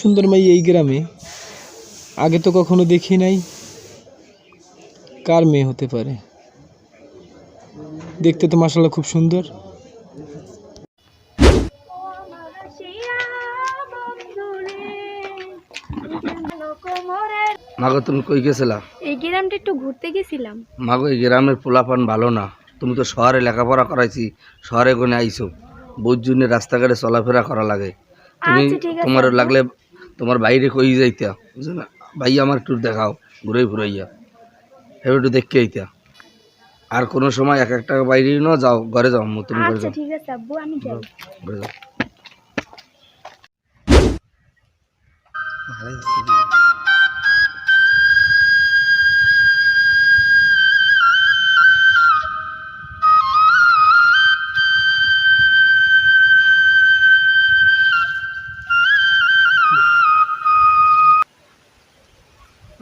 সুন্দর মাইয়া এই গ্রামে আগে তো কখনো দেখি নাই। কার মেয়ে হতে পারে? দেখতে তো মাশাআল্লাহ খুব সুন্দর। মাগো তুমি কই গেছিলা? এই গ্রামটা একটু ঘুরতে গেছিলাম। মাগো এই গ্রামের পোলাপান ভালো না। তুমি তো শহরে লেখাপড়া করাইছি, শহরে কোনে আইছো, বহুত জন্য রাস্তাঘাটে চলাফেরা করা লাগে। তুমি আচ্ছা ঠিক আছে তোমার আব্বু। লাগলে তোমার বাইরে কই যাইতা, বুঝছো না? ভাই আমার একটু দেখাও, ঘুরে ঘুরাইয়া এবার একটু দেখতে আইতা। আর কোনো সময় এক একটা বাইরে না যাও, ঘরে যাও, তুমি ঘরে আচ্ছা যাও, ঠিক আছে আব্বু, আমি যাই। ঘরে যাও।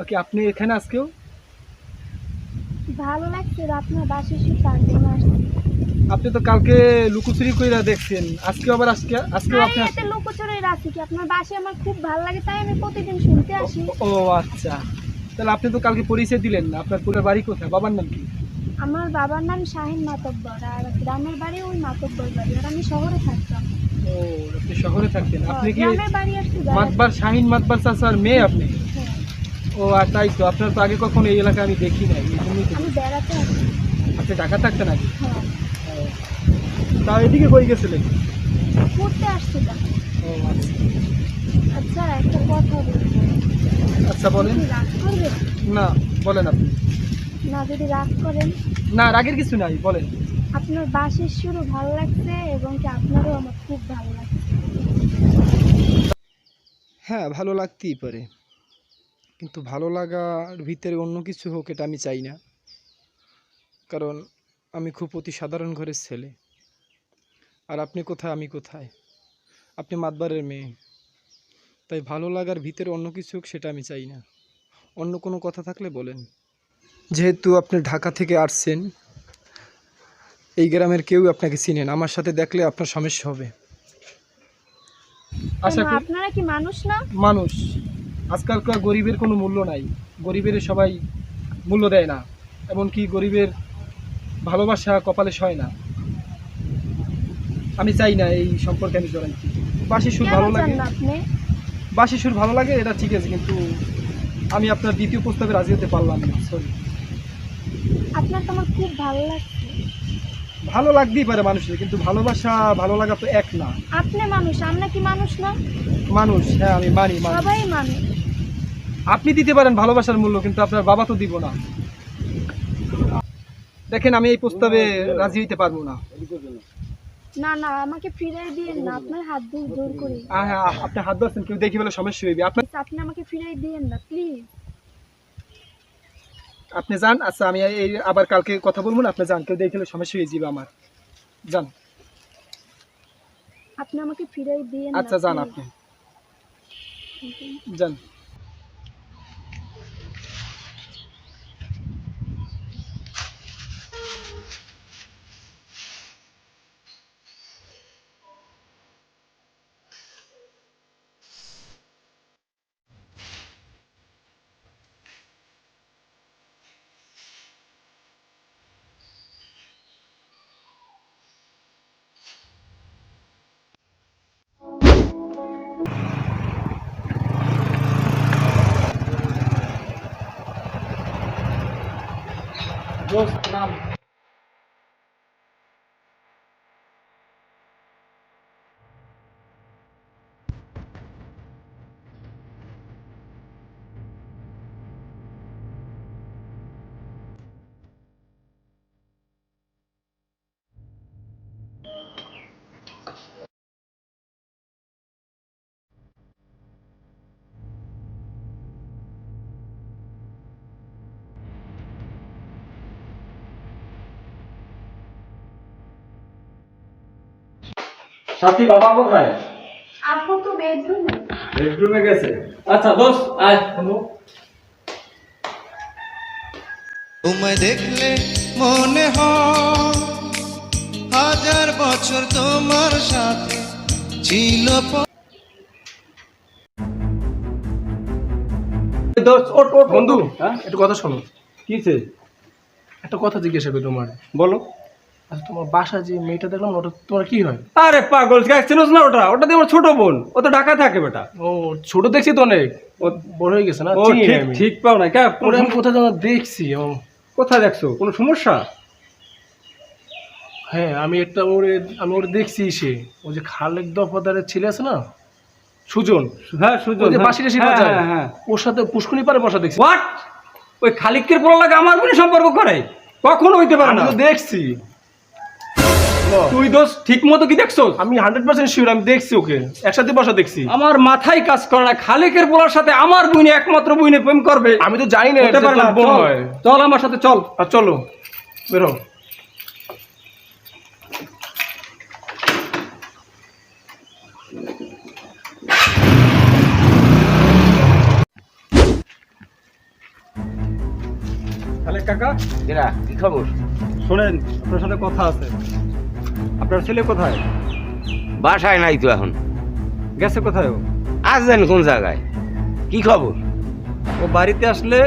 ওকে, আপনি এখানে আজকেও? ভালো লাগছে আপনার বাসায় এসে তার জন্য আসছি। আপনি তো কালকে লুকোচুরি কইরা দেখছেন, আজকেও আবার আজকেও আপনি এতে লুকোচুরির আছে কি? আপনার বাসায় আমার খুব ভালো লাগে, তাই আমি প্রতিদিন শুনতে আসি। ও আচ্ছা, তাহলে আপনি তো কালকে পরিচয় দিলেন না। আপনার পুরো বাড়ি কোথায়? বাবার নাম কি? আমার বাবার নাম শাহিন মাতব্বর, আর গ্রামের বাড়ি ওই মাতব্বর বাড়ি, আর আমি শহরে থাকতাম। ও, আপনি শহরে থাকতেন। আপনি কি গ্রামের বাড়ি আসছি বেড়াতে। মাতবার শাহিন মাতবার চাচার মেয়ে আপনি? হ্যাঁ, ও আর তাই তো, আপনার তো আগে কখনো এই এলাকায় আমি দেখি নাই, এই জন্যই তো। আমি বেড়াতে আসছি। আপনি ঢাকা থাকতেন আগে? হ্যাঁ, তা এদিকে কই গেছিলেন? ঘুরতে আসছিলাম। ও আচ্ছা। আচ্ছা একটা কথা বলবো। আচ্ছা বলেন। আপনি রাগ করবেন না, বলেন আপনি। না? যদি রাগ করেন, না, রাগের কিছু নাই, বলেন। আপনার বাসের সুরও ভালো লাগছে এবং কি আপনারও আমার খুব ভালো লাগছে। হ্যাঁ, ভালো লাগতেই পারে, কিন্তু ভালো লাগার ভিতরে অন্য কিছু হোক এটা আমি চাই না। কারণ আমি খুব অতি সাধারণ ঘরের ছেলে। আর আপনি কোথায়, আমি কোথায়? আপনি মাতবারের মেয়ে, তাই ভালো লাগার ভিতরে অন্য কিছু হোক সেটা আমি চাই না। অন্য কোনো কথা থাকলে বলেন। যেহেতু আপনি ঢাকা থেকে আসছেন, এই গ্রামের কেউ আপনাকে চিনেন, আমার সাথে দেখলে আপনার সমস্যা হবে। আশা কেন, করি আপনারা কি মানুষ না? মানুষ। আজকালকার গরিবের কোনো মূল্য নাই, গরিবের সবাই মূল্য দেয় না, এমনকি গরিবের ভালোবাসা কপালে সয় না। আমি চাই না এই সম্পর্কে আমি জড়াইছি। বাঁশি সুর কেন ভালো চান লাগে, না আপনি? বাঁশি সুর ভালো লাগে, এটা ঠিক আছে, কিন্তু আমি আপনার দ্বিতীয় প্রস্তাবে রাজি হতে পারলাম না, সরি। আপনার তো আমার খুব ভালো লাগছে। ভালো লাগতেই পারে মানুষের, কিন্তু ভালোবাসা ভালো লাগা তো এক না। আপনি মানুষ, আমরা কি মানুষ না? মানুষ, হ্যাঁ আমি মানি মানুষ। সবাই মানুষ। আপনি দিতে পারেন ভালোবাসার মূল্য, কিন্তু আপনার বাবা তো দিব না। দেখেন, আমি এই প্রস্তাবে রাজি হইতে পারবো না। না না, আমাকে ফিরিয়ে দিয়েন না, আপনার হাত দিয়ে জোর করি। হ্যাঁ, আপনি হাত ধরছেন, কেউ দেখি বলে সমস্যা হইবে আপনার। আপনি আমাকে ফিরিয়ে দিয়েন না প্লিজ। আপনি যান। আচ্ছা, আমি এই আবার কালকে কথা বলবো না, আপনি যান, কেউ দেখলে সমস্যা হয়ে যাবে আমার। যান। আপনি আমাকে ফিরিয়ে দিয়েন না। আচ্ছা যান, আপনি যান। নাম সাথী বাবা কোথায়? আপু তো বেডরুমে। বেডরুমে গেছে। আচ্ছা দোস্ত আয়। তোমায় দেখলে মনে হয় হাজার বছর তোমার সাথে ছিল দোস্ত ওট ওট বন্ধু হ্যাঁ একটু কথা শোনো। কিছে একটা কথা জিজ্ঞাসা করি তোমার। বলো। আচ্ছা, তোমার বাসা যে মেয়েটা দেখলাম ওটা তোমার কি হয়? আরে পাগল চিনোস না ওটা? ওটা দিয়ে আমার ছোট বোন, ও তো ঢাকা থাকে বেটা। ও ছোট দেখছি তো অনেক, ও বড় হয়ে গেছে না, ও চিনি না ঠিক আমি। ঠিক পাও না কে? ওরে আমি কোথায় যেন দেখছি কোথায় দেখছো? কোনো সমস্যা? হ্যাঁ আমি ওরে দেখছি, সে ও যে খালেক দফাদারের ছেলে আছে না, সুজন, হ্যাঁ সুজন, ওই যে হ্যাঁ। বাঁশি টাশি হ্যাঁ, বাজায়, হ্যাঁ, হ্যাঁ। ওর সাথে পুষ্কনি পারে বসা দেখছি। হোয়াট? ওই খালিকের পোলা লাগে আমার বোনের সম্পর্ক করে? কখনো হইতে পারে আমি না। তো দেখছি। তুই দোস্ত ঠিক মতো কি দেখছো? আমি 100% শিওর, আমি দেখছি ওকে একসাথে বসা দেখছি। আমার মাথায় কাজ করে না, খালিকের পোলার সাথে আমার বোনে একমাত্র বোনে প্রেম করবে? আমি তো জানি না হতে এটা পারে তোর না। বোন চল, হয়। চল আমার সাথে চল। আর চলো বেরো। খালেক কাকা, কি খবর? শোনেন, আপনার সাথে কথা আছে। আপনার ছেলে কোথায়? বাসায় নাই তো এখন। গেছে কোথায় ও? আসবেন কোন জায়গায়? কি খবর? ও বাড়িতে আসলে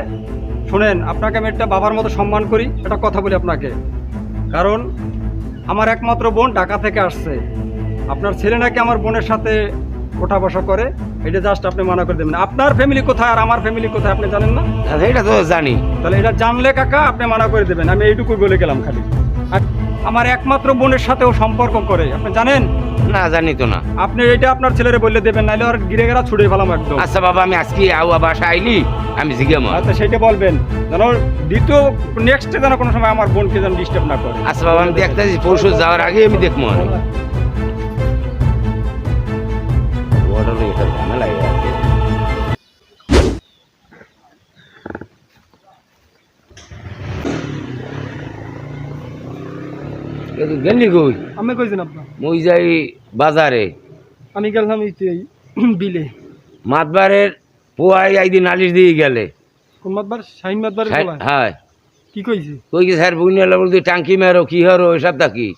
শোনেন, আপনাকে আমি একটা বাবার মতো সম্মান করি, একটা কথা বলি আপনাকে। কারণ আমার একমাত্র বোন ঢাকা থেকে আসছে। আপনার ছেলে নাকি আমার বোনের সাথে ওঠা বসা করে, এটা জাস্ট আপনি মানা করে দেবেন। আপনার ফ্যামিলি কোথায় আর আমার ফ্যামিলি কোথায় আপনি জানেন না? এটা তো জানি। তাহলে এটা জানলে কাকা আপনি মানা করে দেবেন। আমি এইটুকুই বলে গেলাম খালি। আর আমার একমাত্র বোনের সাথে ও সম্পর্ক করে, আপনি জানেন? না জানি তো না। আপনি এটা আপনার ছেলেরে বলে দেবেন, নাহলে আর গিরে গেরা ছুড়ে ফেলাম একদম। আচ্ছা বাবা, আমি আজকে বাসা আইলি, আমি জিজ্ঞাম। আচ্ছা সেটা বলবেন, যেন দ্বিতীয় নেক্সটে যেন কোনো সময় আমার বোনকে যেন ডিস্টার্ব না করে। আচ্ছা বাবা, আমি দেখতেছি পরশু যাওয়ার আগে আমি দেখবো। এটা ঝামেলা হয়ে আছে। গেলি কই? আমি কইছেন আপনার? মুই যাই বাজারে। আমি গেলাম বিলে। মাতবারের পোয়াই আইদিন নালিশ দিয়ে গেলে। কোন মাতবার? শাহিন মাতবার। হ্যাঁ, কি কইছি? কই কি স্যার বুঝলে বলতে টাঙ্কি মেরো কি হরো এসব থাকি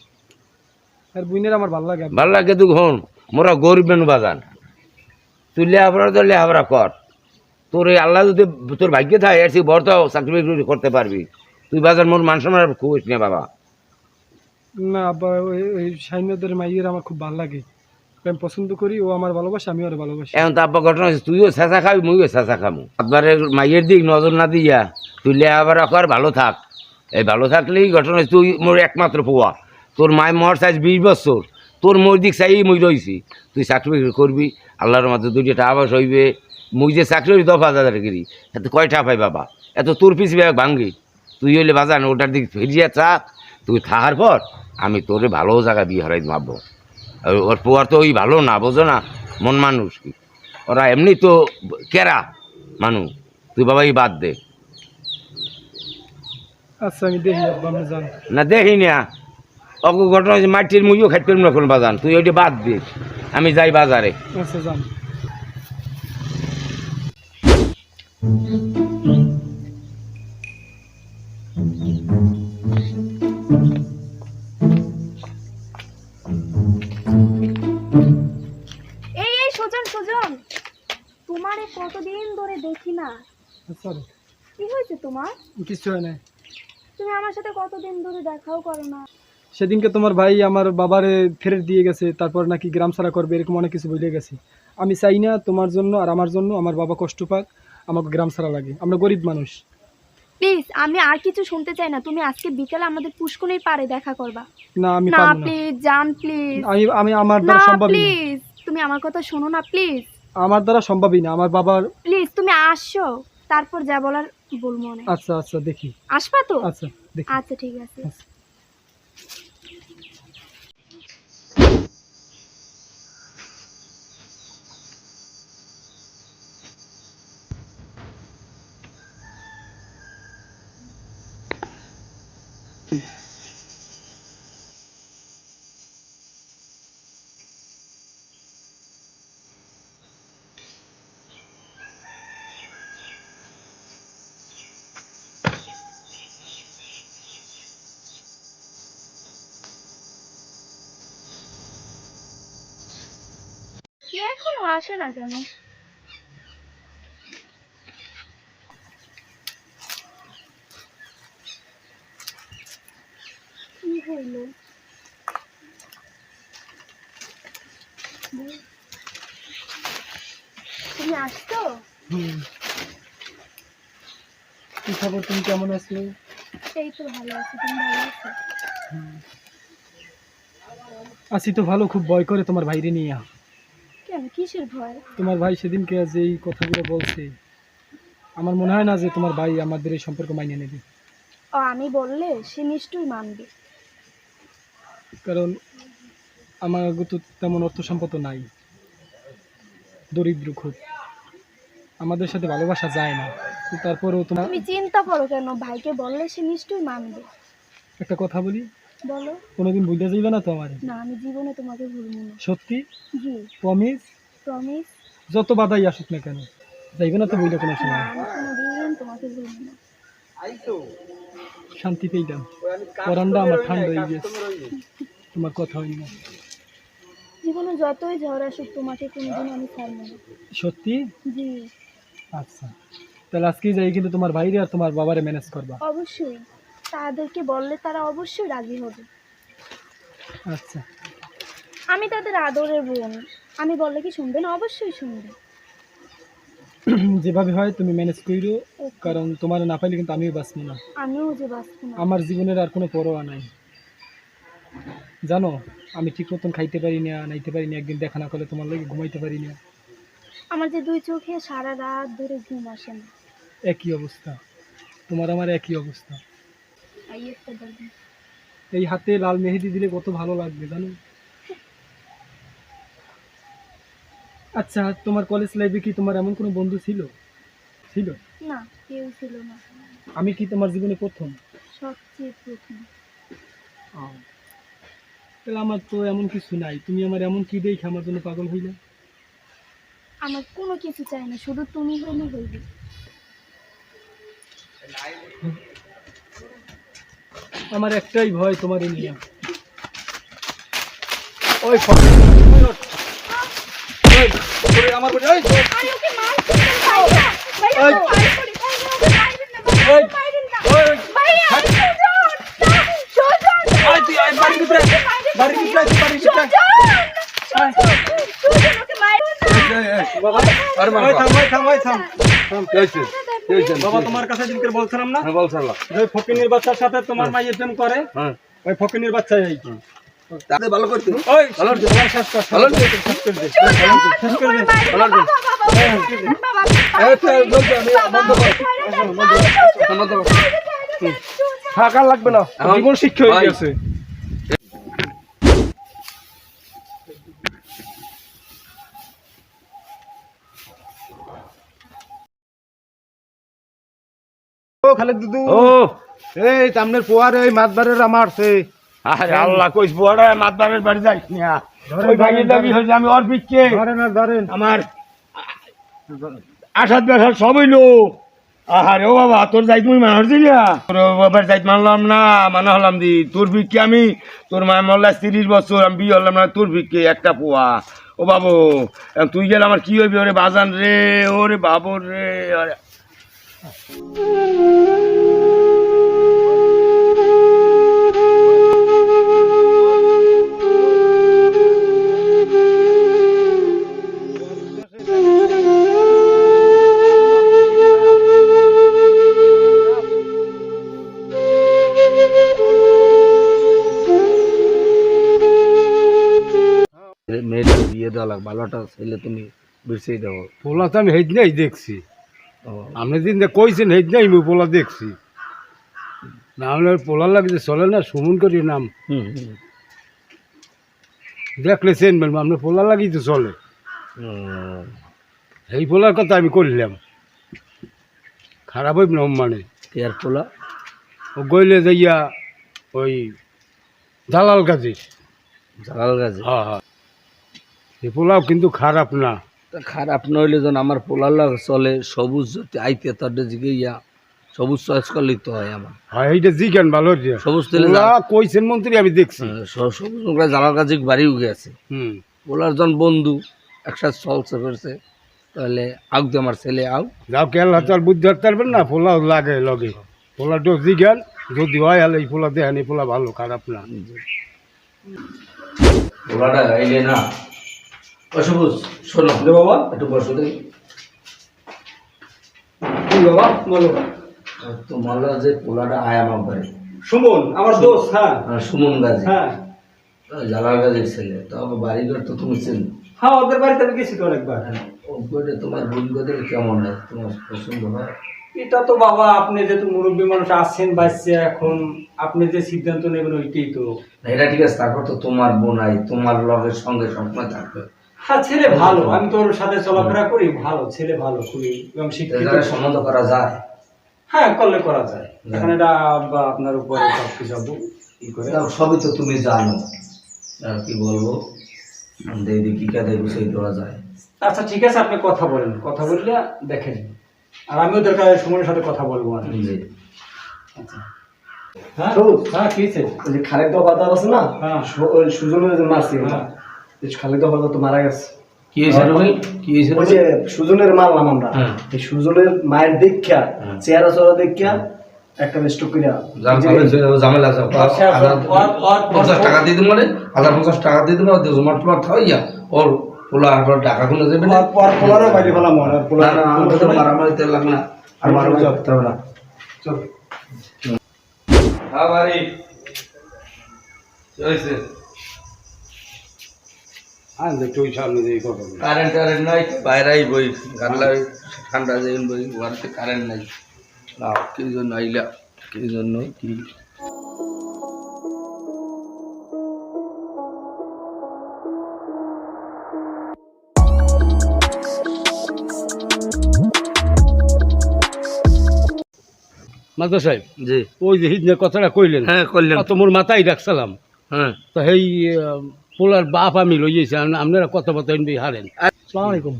আর বুইনের আমার ভালো লাগে। ভাল লাগে তুই হন, মোরা গরিব মেনু বাজান। তুই লেহাপড়া তো লেহাপড়া কর, তোর এই আল্লাহ যদি তোর ভাগ্যে থাকে এর বড় তো চাকরি বাকরি করতে পারবি। তুই বাজার মোর মান সম্মান খুব না বাবা। না আব্বা, ওই শাহিন মাতবারের মাইয়ের আমার খুব ভালো লাগে, আমি পছন্দ করি, ও আমার ভালোবাসে, আমি ওর ভালোবাসি। এখন তো আব্বা ঘটনা হচ্ছে, তুইও চেঁচা খাবি মুইও চেঁচা খাবো। একবারের মাইয়ের দিক নজর না দিয়া তুই লেহাপড়া কর, ভালো থাক। এই ভালো থাকলেই ঘটনা হচ্ছে, তুই মোর একমাত্র পোয়া। তোর মায়ের মর চাইজ 20 বছর, তোর মোর দিক চাই মুই রইছি। তুই চাকরি বাকরি করবি, আল্লাহর মাঝে 2টা আবাস হইবে। মুই যে চাকরি 10,000 করি, এত কয়টা পাই বাবা? এত তোর পিছিয়ে ব্যাগ ভাঙ্গি। তুই হইলে বাজান ওটার দিক ফিরিয়া চাক। তুই থাকার পর আমি তোরে ভালো জায়গা বিয়ে হারাই ভাববো। ওর পোয়ার তো ওই ভালো না, বোঝো না, মন মানুষ কি ওরা এমনি তো কেরা মানুষ। তুই বাবা এই বাদ দে। আচ্ছা আমি দেখি আব্বা, আমি জান না দেখি না, অগ ঘটনা হচ্ছে মাটির মুইও খাইতে পারবি না কোনো বাজান। তুই ওইটা বাদ দিস, আমি যাই বাজারে। আচ্ছা জান। এই সুজন, সুজন, তোমারে কতদিন ধরে দেখি না। আচ্ছা কি হয়েছে তোমার? কিছু হয় না। তুমি আমার সাথে কতদিন ধরে দেখাও করো না। সেদিনকে তোমার ভাই আমার বাবারে ফেরত দিয়ে গেছে, তারপর নাকি গ্রাম ছাড়া করবে, এরকম অনেক কিছু বলে গেছে। আমি চাই না তোমার জন্য আর আমার জন্য আমার বাবা কষ্ট পাক, আমাকে গ্রাম ছাড়া লাগে, আমরা গরিব মানুষ। প্লিজ, আমি আর কিছু শুনতে চাই না। তুমি আজকে বিকেলে আমাদের পুষ্কনির পাড়ে দেখা করবা। না আমি না পারবো না। প্লিজ জান, প্লিজ। আমি আমি আমার না দ্বারা সম্ভবই না। প্লিজ, তুমি আমার কথা শোনো না প্লিজ। আমার দ্বারা সম্ভবই না, আমার বাবার। প্লিজ তুমি আসো, তারপর যা বলার বলবো না। আচ্ছা আচ্ছা দেখি। আসবা তো? আচ্ছা দেখি। আচ্ছা ঠিক আছে। আচ্ছা। কি এখনো আসে না কেন? হইলো। তুমি আসছো? কি খবর, তুমি কেমন আছো? এই তো ভালো আছি, তুমি ভালো আছো? আছি তো ভালো, খুব ভয় করে তোমার ভাইরে নিয়ে। কেন, কিসের ভয়? তোমার ভাই সেদিনকে যে এই কথাগুলো বলছে, আমার মনে হয় না যে তোমার ভাই আমাদের এই সম্পর্ক মাইনে নেবে। ও, আমি বললে সে নিশ্চয়ই মানবে। কারণ আমার তো তেমন অর্থ সম্পদ নাই, দরিদ্র খুব, আমাদের সাথে ভালোবাসা যায় না। তো তারপরেও তোমার তুমি চিন্তা করো কেন, ভাইকে বললে সে নিশ্চয়ই মানবে। একটা কথা বলি, বলো। কোনোদিন ভুলে যাইবে না তো আমার? না, আমি জীবনে তোমাকে ভুলবো না। সত্যি? জি, প্রমিস? প্রমিস। যত বাধাই আসুক না কেন, যাইবে না তো বইলে কোনো না, সময়? আমি কোনোদিন তোমাকে ভুলবো না। শান্তি পেইলাম, পরানটা আমার ঠান্ডা হয়ে গেছে, তোমার কথা হইল না। জীবনে যতই ঝড় আসুক তোমাকে কোনোদিন আমি ছাড়বো না। সত্যি? জি, আচ্ছা, তাহলে আজকে যাই, কিন্তু তোমার ভাইরে আর তোমার বাবারে ম্যানেজ করবা। অবশ্যই। তাদেরকে বললে তারা অবশ্যই রাজি হবে। আচ্ছা, আমি তাদের আদরের বোন, আমি বললে কি শুনবে না? অবশ্যই শুনবে। যেভাবে হয় তুমি ম্যানেজ কইরো, কারণ তোমার না পাইলে কিন্তু আমিও বাঁচবো না। আমিও যে বাঁচবো না। আমার জীবনের আর কোনো পরোয়া নাই, জানো। আমি ঠিক মতন খাইতে পারি না, নাইতে পারি না, একদিন দেখা না করলে তোমার লাগে ঘুমাইতে পারি না। আমার যে দুই চোখে সারা রাত ধরে ঘুম আসে না। একই অবস্থা, তোমার আমার একই অবস্থা। এই একটা দেখবেন। এই হাতে লাল মেহেদি দিলে কত ভালো লাগবে জানো। আচ্ছা, তোমার কলেজ লাইফে কি তোমার এমন কোনো বন্ধু ছিল? ছিল? না, কেউ ছিল না। আমি কি তোমার জীবনে প্রথম? সবচেয়ে প্রথম। তাহলে আমার তো এমন কিছু নাই, তুমি আমার এমন কি দেখে আমার জন্য পাগল হইলে? আমার কোনো কিছু চাই না, শুধু তুমি হলে হইবে। আমার একটাই ভয়, তোমার নিয়ে। ওই আমার বলি, ওই আমি ওকে মারছি না, ভাইয়া। ভাইয়া, ওই। তো মার করি। ভাইয়া, ওকে মারবেন না, ভাইয়া, ওই। মারবেন না। ওই। ভাইয়া, সুজন, সুজন, ওই, তুই ওই বাড়ির ভিতরে, বাড়ির ভিতরে আয়, তুই বাড়ির ভিতরে আয়। সুজন, ওকে মারবেন না। বাবা, ওই থাম, ওই থাম, ওই থাম, থাম। বাবা, তোমার কাছে দিনকে বলছিলাম না, যে ওই ফকিনীর বাচ্চার সাথে তোমার মাইয়ের প্রেম করে, ওই ফকিনীর বাচ্চা এই। ভালো করতে ওই তোমার শেষ কর, শেষ করে দে, শেষ করে দে, শেষ করে দে। থাকা লাগবে না, জীবন শিক্ষা হয়ে গেছে। ও খালেক দুদু, ও এই সামনের পোয়ারে এই মাছবারের মারছে। আরে আল্লাহ, কইস বড় মাতবারের বাড়ি যাইস না। ওই ভাইয়ের দাবি হয়েছে আমি ওর পিছকে ধরেন আর ধরেন। আমার আসাদ বেসাদ সব হইলো। আরে ও বাবা, তোর যাইত মুই মানুষ দিলি না, তোর বাবার যাইত মানলাম না, মানা হলাম দি। তোর ভিক্ষে আমি, তোর মায়ের মল্লা 30 বছর, আমি বিয়ে হলাম না, তোর ভিক্ষে একটা পোয়া। ও বাবু, তুই গেলে আমার কি হইবি? ওরে বাজান রে, ওরে বাবর রে। আরে মেয়েটা বিয়ে দেওয়া লাগ, ভালোটা ছেলে তুমি বেশি দেবো। পোলা তো আমি হেদিনাই দেখছি, আপনি দিন কইছেন হেদিনাই আমি পোলা দেখছি। না হলে পোলা লাগছে চলে না, সুমন করি নাম দেখলে চেন বলবো আপনার পোলা লাগি তো চলে। এই পোলার কথা আমি করলাম, খারাপ হইব না মানে। এর পোলা ও গইলে যাইয়া ওই দালাল গাছি। জালাল গাছে। হ্যাঁ হ্যাঁ, এই পোলাও কিন্তু খারাপ না। খারাপ নইলে যেন আমার পোলার লাগ চলে, সবুজ যদি আইতে তার দিকে ইয়া সবুজ চয়েস করলেই তো হয় আমার। হ্যাঁ, এইটা জিজ্ঞান ভালো দিয়া সবুজ তেলে পোলা কইছেন মন্ত্রী আমি দেখছি। সবুজ নৌকা জালাল গাছে বাড়ি উঠে আছে। হুম, পোলার জন বন্ধু একসাথে চলছে ফেরছে, তাহলে আউতে আমার ছেলে আউ। যাও কেল হাতার বুদ্ধি হারতে পারবেন না, পোলাও লাগে লগে। পোলাটো জিজ্ঞান যদি হয় হলে এই পোলা দেখেন এই পোলা ভালো খারাপ না। পোলাটা আইলে না অসবুজ শোনো বাবা একটু বসো দেখি। কি বাবা বলো। তোমার যে পোলাটা আয় আমার বাড়ি সুমন আমার দোস্ত। হ্যাঁ সুমন গাজী, হ্যাঁ জালাল গাজীর ছেলে। তো আমার বাড়িঘর তো তুমি চেনো। হ্যাঁ ওদের বাড়িতে আমি গেছি তো অনেকবার। ওইটা তোমার বন্ধুদের কেমন হয়, তোমার পছন্দ হয়? এটা তো বাবা আপনি যেহেতু মুরব্বী মানুষ আছেন বাচ্চা, এখন আপনি যে সিদ্ধান্ত নেবেন ওইটাই তো। না, এটা ঠিক আছে, তারপর তো তোমার বোনাই তোমার লগের সঙ্গে সবসময় থাকবে। হ্যাঁ ছেলে ভালো, আমি তোর সাথে চলাফেরা করি, ভালো ছেলে, ভালো খুবই এবং শিক্ষিত। এটাকে সম্বন্ধ করা যায়। হ্যাঁ করলে করা যায়, এখন এটা বা আপনার উপরে সবকিছু ই করে। তাও সবই তো তুমি জানো, আর কি বলবো, দেখি কি কাজে সেই করা যায়। আচ্ছা ঠিক আছে, আপনি কথা বলেন, কথা বললে দেখেন, আর আমিও দরকার সুমনের সাথে কথা বলবো আর কি। জি। হ্যাঁ হ্যাঁ কি হয়েছে? ওই যে খালেদ দফাদার আছে না, হ্যাঁ ওই সুজনের যে মারছে, হ্যাঁ। খালেদ দফাদার তো মারা গেছে। কি হয়েছে রে ভাই? কি হয়েছে ওই রে? যে সুজনের মারলাম আমরা, হ্যাঁ। এই সুজনের মায়ের দেখা, হ্যাঁ। চেহারা চড়া দেখা একটা স্টক করিয়া ঝামেলা আছে। 50 টাকা দিয়ে দিন মানে 50 টাকা দিয়ে দিন, জমা টমা খাওয়াইয়া ওর পোলা আর টাকা গুলো দেবে না। পোলারও বাইরে ফেলাম, আর না, পোলার না, আমাকে তো মারামারিতে লাগবে না। আর মারামারি করতে হবে না। চল। হ্যাঁ বাড়ি কি হয়েছে? আর দেখতে ওই সামনে দিয়ে কথা বলি। কারেন্ট টারেন্ট নাই, বাইরেই বই গানলা ঠান্ডা যেন বই, বাড়িতে কারেন্ট নাই। না কি জন্য আইলা, কি জন্য কি? মাস্টার সাহেব, জি। ওই যে হিজনের কথাটা কইলেন, হ্যাঁ করলেন। তো মোর মাথায় রাখছিলাম। হ্যাঁ তো সেই পোলার বাপ আমি লইয়েছি, আপনারা কথাবার্তা হারেন। আসসালামু আলাইকুম।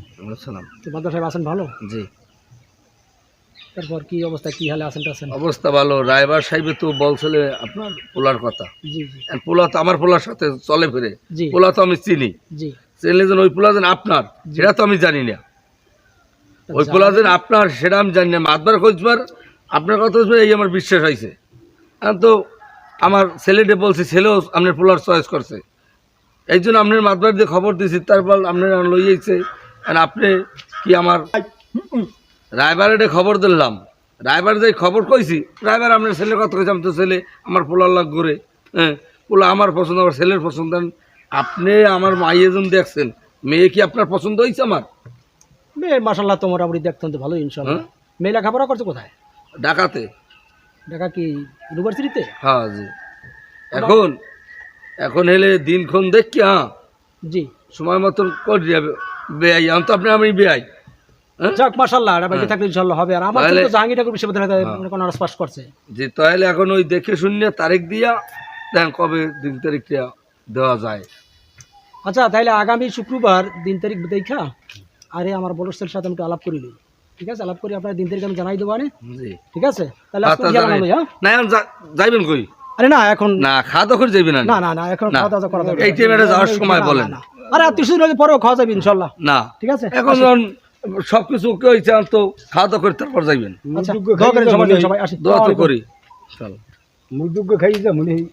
সালাম। তো মাদ্রাস সাহেব আছেন ভালো? জি, তারপর কি অবস্থা, কি হালে আছেন টাছেন? অবস্থা ভালো। রায়বার সাহেবে তো বলছিলে আপনার পোলার কথা। জি জি আর পোলা তো আমার পোলার সাথে চলে ফিরে, জি পোলা তো আমি চিনি। জি। চিনলে যেন ওই পোলা যেন আপনার, সেটা তো আমি জানি না। ওই পোলা যেন আপনার সেটা আমি জানি না। মাতবার খোঁজবার আপনার কথা হচ্ছে এই আমার বিশ্বাস হয়েছে। আর তো আমার ছেলেটা বলছে, ছেলেও আপনার পোলার চয়েস করছে, এই জন্য আপনার মাতবার দিয়ে খবর দিয়েছি। তারপর আপনার লইয়েছে, আর আপনি কি আমার রায়বারে খবর দিলাম, রায়বার যে খবর কইছি, রায়বার আপনার ছেলের কথা কইছি। আমি তো ছেলে আমার পোলার লাগ করে, হ্যাঁ পোলা আমার পছন্দ, আমার ছেলের পছন্দ। আপনি আমার মাইয়ে জন দেখছেন, মেয়ে কি আপনার পছন্দ হয়েছে? আমার মেয়ে মাশাআল্লাহ তো মোটামুটি দেখতেন তো ভালো ইনশাআল্লাহ। হ্যাঁ? মেয়ে লেখাপড়া করছে কোথায়? ঢাকাতে। ঢাকা কি ইউনিভার্সিটিতে? হ্যাঁ জি। এখন এখন এলে দিনক্ষণ দেখি, হ্যাঁ জি। সময় মতন করি বেআই। আমি তো আমি বেআই। হ্যাঁ যাক মাশাআল্লাহ, এটা বাকি থাকলে ইনশাআল্লাহ হবে। আর আমার তাহলে- তো জাহাঙ্গীর ঠাকুর বিশ্ববিদ্যালয়ে অনার্স পাস করছে। জি, তাহলে এখন ওই দেখে শুনে তারিখ দিয়া দেন কবে দিন তারিখটা দেওয়া যায়। আচ্ছা তাইলে আগামী শুক্রবার দিন তারিখ দেখা, আরে আমার বলসের সাথে আমি একটু আলাপ করি লই। ঠিক আছে, আলাপ করি আপনার দিন তারিখ আমি জানাই দেবো। আনে জি। ঠিক আছে, তাহলে আজকে আচ্ছা, গেলাম জানাই। আমি, হ্যাঁ? না এখন যাইবেন কই? আরে না এখন না, খাওয়া দাওয়া করে যাইবেন? না না না এখন না। খাওয়া দাওয়া করা যাবে না। এই টাইমে যাওয়ার সময় না, বলেন। না, না। আরে আত্মীয় স্বজন পরেও খাওয়া যাবে ইনশাআল্লাহ। না, ঠিক আছে, এখন যখন সবকিছু ওকে হয়েছে, তো খাওয়া দাওয়া করে তারপর যাইবেন। আচ্ছা মুরদুগ্গ দোয়া করেন খাইয়ে সবাই, যাবো, সবাই আসি। দোয়া তো করি। চল। মুরদুগ্গ খাইয়ে যা মনে হয়